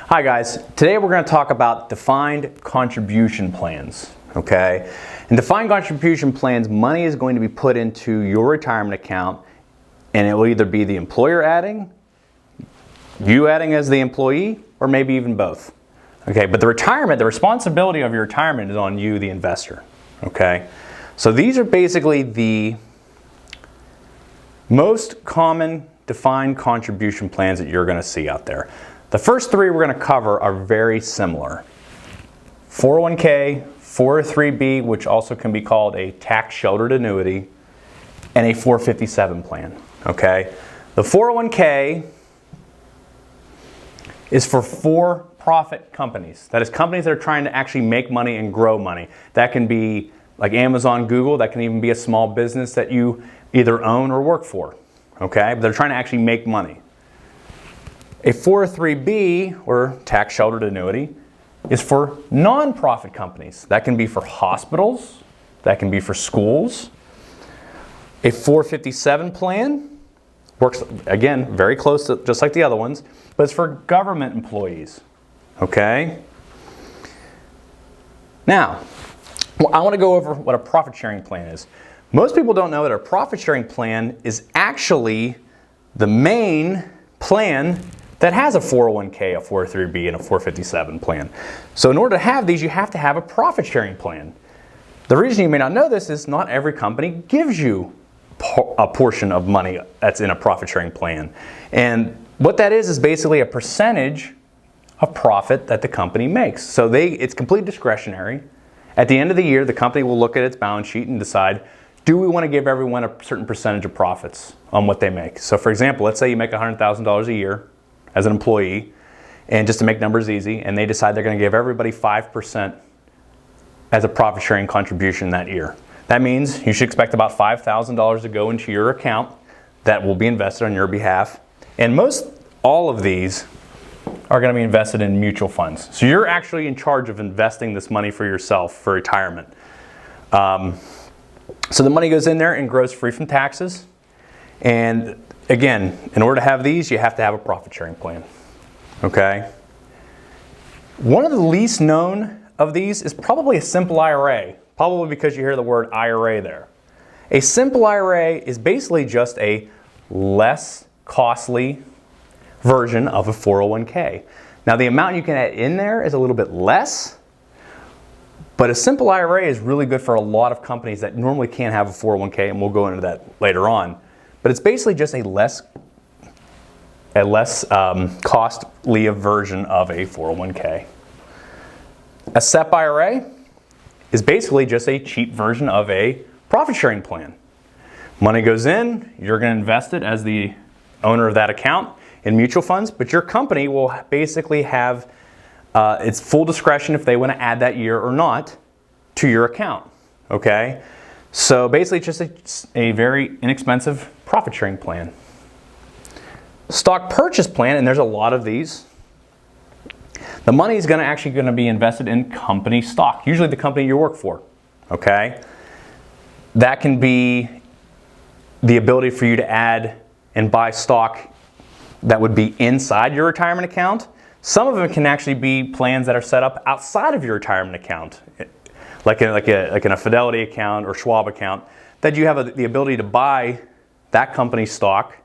Hi guys, today we're going to talk about defined contribution plans, okay? In defined contribution plans, money is going to be put into your retirement account and it will either be the employer adding, you adding as the employee, or maybe even both. Okay, but the responsibility of your retirement is on you, the investor, okay? So these are basically the most common defined contribution plans that you're going to see out there. The first three we're going to cover are very similar. 401k, 403b, which also can be called a tax-sheltered annuity, and a 457 plan, okay? The 401k is for for-profit companies. That is companies that are trying to actually make money and grow money. That can be like Amazon, Google, that can even be a small business that you either own or work for, okay? But they're trying to actually make money. A 403b, or tax-sheltered annuity, is for non-profit companies. That can be for hospitals, that can be for schools. A 457 plan works, again, very close to just like the other ones, but it's for government employees, okay? Now, I want to go over what a profit-sharing plan is. Most people don't know that a profit-sharing plan is actually the main plan that has a 401k, a 403b, and a 457 plan. So in order to have these, you have to have a profit-sharing plan. The reason you may not know this is not every company gives you a portion of money that's in a profit-sharing plan. And what that is basically a percentage of profit that the company makes. So it's completely discretionary. At the end of the year, the company will look at its balance sheet and decide, do we want to give everyone a certain percentage of profits on what they make? So for example, let's say you make $100,000 a year as an employee, and just to make numbers easy, and they decide they're going to give everybody 5% as a profit sharing contribution that year. That means you should expect about $5,000 to go into your account that will be invested on your behalf. And all of these are going to be invested in mutual funds. So you're actually in charge of investing this money for yourself for retirement. So the money goes in there and grows free from taxes. And again, in order to have these, you have to have a profit sharing plan, okay? One of the least known of these is probably a simple IRA, probably because you hear the word IRA there. A simple IRA is basically just a less costly version of a 401k. Now the amount you can add in there is a little bit less, but a simple IRA is really good for a lot of companies that normally can't have a 401k, and we'll go into that later on. But it's basically just a less costly version of a 401k. A SEP IRA is basically just a cheap version of a profit sharing plan. Money goes in, you're going to invest it as the owner of that account in mutual funds, but your company will basically have its full discretion if they want to add that year or not to your account, okay? So basically it's just a very inexpensive profit sharing plan. Stock purchase plan, and there's a lot of these. The money is actually going to be invested in company stock, usually the company you work for, okay? That can be the ability for you to add and buy stock that would be inside your retirement account. Some of them can actually be plans that are set up outside of your retirement account, like in a Fidelity account or Schwab account, that you have the ability to buy that company's stock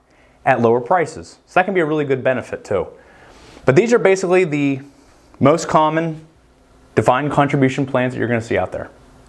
at lower prices. So that can be a really good benefit too. But these are basically the most common defined contribution plans that you're going to see out there.